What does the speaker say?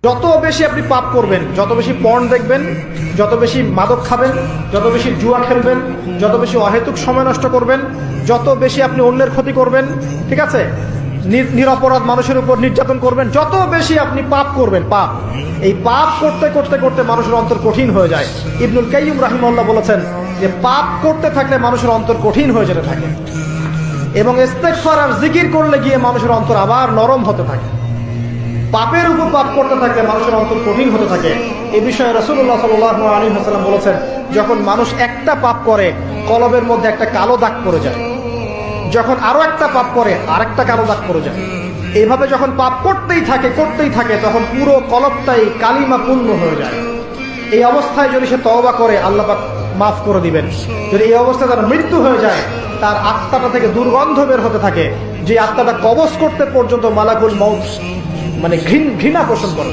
যত বেশি আপনি পাপ করবেন, যত বেশি পর্ন দেখবেন, যত বেশি মাদক খাবেন, যত বেশি জুয়া খেলবেন, যত বেশি অহেতুক সময় নষ্ট করবেন, যত বেশি আপনি অন্যের ক্ষতি করবেন, ঠিক আছে, নিরপরাধ মানুষের উপর নির্যাতন করবেন, যত বেশি আপনি পাপ করবেন, পাপ, এই পাপ করতে করতে করতে মানুষের অন্তর কঠিন হয়ে যায়। ইবনুল কাইয়্যিম রাহিমাহুল্লাহ বলেছেন যে পাপ করতে থাকলে মানুষের অন্তর কঠিন হয়ে যেতে থাকে এবং ইস্তেগফার আর জিকির করলে গিয়ে মানুষের অন্তর আবার নরম হতে থাকে। পাপের উপর পাপ করতে থাকলে মানুষের অন্তর কঠিন হতে থাকে। এই বিষয়ে রাসূলুল্লাহ সাল্লাল্লাহু আলাইহি ওয়াসাল্লাম বলেছেন, যখন মানুষ একটা পাপ করে কলবের মধ্যে একটা কালো দাগ পড়ে যায়, যখন আরো একটা পাপ করে আরেকটা কালো দাগ পড়ে যায়। এইভাবে যখন পাপ করতেই থাকে তখন পুরো কলবটাই কালিমা পূর্ণ হয়ে যায়। এই অবস্থায় যদি সে তওবা করে আল্লাহ পাক মাফ করে দিবেন। যদি এই অবস্থায় তার মৃত্যু হয়ে যায়, তার আত্মাটা থেকে দুর্গন্ধ বের হতে থাকে, যে আত্মাটা কবজ করতে পর্যন্ত মালাকুল মউত ঘৃণা পোষণ করে।